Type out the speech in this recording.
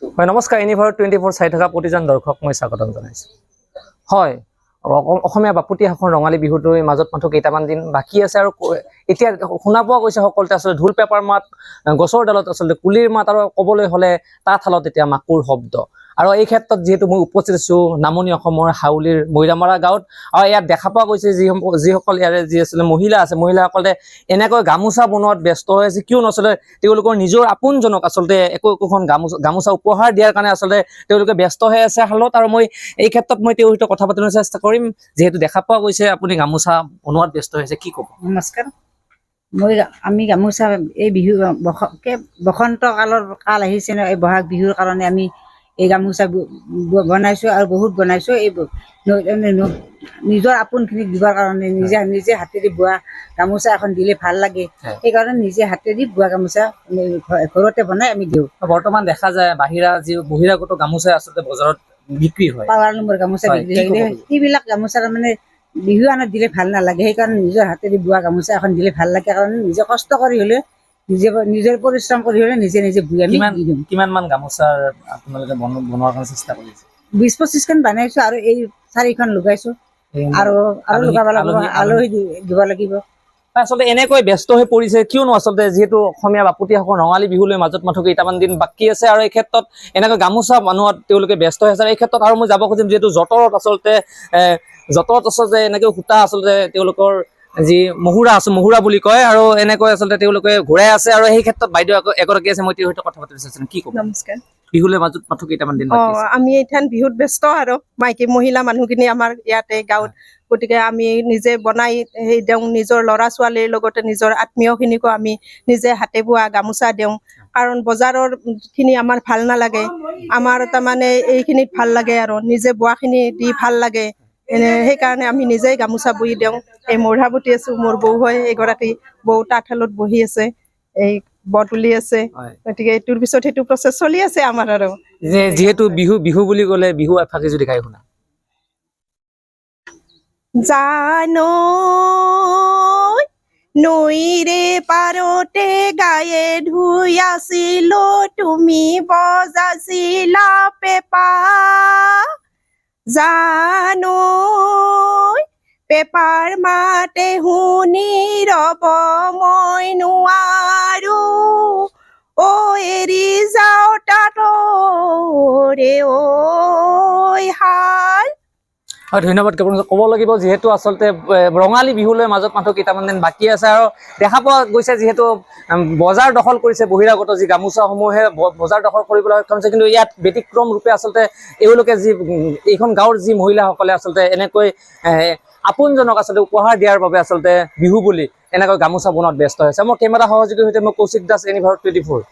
হয় নমস্কাৰ ইউনিভাৰ্ট 24 চাই থকা প্ৰতিজন দৰ্শক মই স্বাগতম জনাইছো। হয় অসমীয়া বাপুতিসাহোন ৰঙালী বিহুটোৰ মাজত মাত্ৰ কেইটামান দিন বাকী আছে আৰু এতিয়া শুনা পোৱা গৈছে সকলোতে আচলতে ঢোল পেপাৰ মাত গছৰ ডালত আচলতে কুলিৰ মাত আৰু ক'বলৈ হ'লে তাঁতশালত এতিয়া মাকুৰ শব্দ আৰু এই ক্ষেত্ৰত যেহেতু মই উপস্থিত আছো নামনি অসমৰ হাউলিৰ মৈৰামৰা গাঁৱত আৰু ইয়াত দেখা পোৱা গৈছে যিসকল ইয়াৰে যি আছিলে মহিলা আছে মহিলাসকলে এনেকৈ গামোচা বনোৱাত ব্যস্ত হৈ আছে কিয়নো আচলতে তেওঁলোকৰ নিজৰ আপোনজনক আচলতে একোখন গামোচা উপহাৰ দিয়াৰ কাৰণে আচলতে তেওঁলোকে ব্যস্ত হৈ আছে হালত আৰু মই এই ক্ষেত্ৰত মই তেওঁৰ সৈতে কথা পাতিবলৈ চেষ্টা কৰিম যেহেতু দেখা পোৱা গৈছে আপুনি গামোচা বনোৱাত ব্যস্ত হৈছে কি ক'ব। নমস্কাৰ আমি গামোচা এই বিহু বসন্ত কাল আহিছে ন এই বহাগ বিহুৰ কাৰণে আমি এই গামোচা বনাইছোঁ আৰু বহুত বনাইছোঁ এই নিজৰ আপোনখিনিক দিবৰ কাৰণে নিজে হাতেদি বোৱা গামোচা এখন দিলে ভাল লাগে সেইকাৰণে নিজে হাতেদি বোৱা গামোচা ঘৰতে বনাই আমি দিওঁ। বৰ্তমান দেখা যায় বহিৰাগত গামোচা আচলতে বজাৰত বিক্ৰী হয় পাৱাৰ নম্বৰ গামোচা বিক্ৰী হয় সেইবিলাক গামোচা মানে বিহু আনত দিলে ভাল নালাগে সেইকাৰণে নিজৰ হাতেদি বোৱা গামোচা এখন দিলে ভাল লাগে কাৰণে নিজে কষ্ট কৰি হ'লে নিজৰ পৰিশ্ৰম কৰি হ'লে নিজে বুই আমি দি দিওঁ। কিমান মান গামোচাৰ আপোনালোকে বনোৱাৰ কাৰণে চেষ্টা কৰিছে? 20-25খন বনাইছো আৰু এই 4খন লগাইছো আৰু লগাব লাগিব আলহী দিব লাগিব। আচলতে এনেকৈ ব্যস্ত হৈ পৰিছে কিয়নো আচলতে যিহেতু অসমীয়া বাপুতিসাহোন ৰঙালী বিহুলৈ মাজত মাত্ৰ কেইটামান দিন বাকী আছে আৰু এই ক্ষেত্ৰত এনেকৈ গামোচা বনোৱাত তেওঁলোকে ব্যস্ত হৈ আছে। এই ক্ষেত্ৰত আৰু মই যাব খুজিম যিহেতু যঁতৰত আচলতে এনেকৈ সূতা আচলতে তেওঁলোকৰ যি মহুৰা বুলি কয় আৰু এনেকৈ আচলতে তেওঁলোকে ঘূৰাই আছে আৰু সেই ক্ষেত্ৰত বাইদেউ এগৰাকী আছে মই তেওঁৰ সৈতে কথা পাতি বিচাৰিছোঁ কি ক'ব। নমস্কাৰ। বিহুলৈ মাজত মাত্ৰ কেইটামান দিন আমি এইখান বিহুত ব্যস্ত আৰু মাইকী মহিলা মানুহখিনি আমাৰ ইয়াতে গাঁৱত গতিকে আমি নিজে বনাই সেই দিওঁ নিজৰ ল'ৰা ছোৱালীৰ লগতে নিজৰ আত্মীয়খিনিকো আমি নিজে হাতে বোৱা গামোচা দিওঁ কাৰণ বজাৰৰ খিনি আমাৰ ভাল নালাগে আমাৰ তাৰমানে এইখিনিত ভাল লাগে আৰু নিজে বোৱাখিনি দি ভাল লাগে সেইকাৰণে আমি নিজেই গামোচা বৈ দিওঁ। এই মূঢ়া বুটি আছো মোৰ বৌ হয় এগৰাকী বৌ তাঁতশালত বহি আছে এই বৰ তুলি আছে গতিকে এইটোৰ পিছত সেইটো প্ৰচেছ চলি আছে আমাৰ আৰু যিহেতু বিহু বুলি ক'লে বিহু এফাকি যদি গাই শুনা জানো নৈৰে পাৰতে গায়ে ধুই আছিলো তুমি বজাইছিলা পেপা জানো পেপাৰ মাতে শুনি ৰব মই নোৱাৰো ও এৰি যাও তাতৰে ঐ হাল। হয় ধন্যবাদ ক'ব লাগিব যিহেতু আচলতে ৰঙালী বিহুলৈ মাজত মাত্ৰ কেইটামান দিন বাকী আছে আৰু দেখা পোৱা গৈছে যিহেতু বজাৰ দখল কৰিছে বহিৰাগত যি গামোচাসমূহে বজাৰ দখল কৰিবলৈ সক্ষম হৈছে কিন্তু ইয়াত ব্যতিক্ৰম ৰূপে আচলতে এওঁলোকে এইখন গাঁৱৰ যি মহিলাসকলে আচলতে এনেকৈ আপোনজনক আচলতে উপহাৰ দিয়াৰ বাবে আচলতে বিহু বুলি এনেকৈ গামোচা বনোৱাত ব্যস্ত হৈছে। মোৰ কেমেৰা সহযোগীৰ সৈতে মই কৌশিক দাস ইউনিভাৰ্ট 24।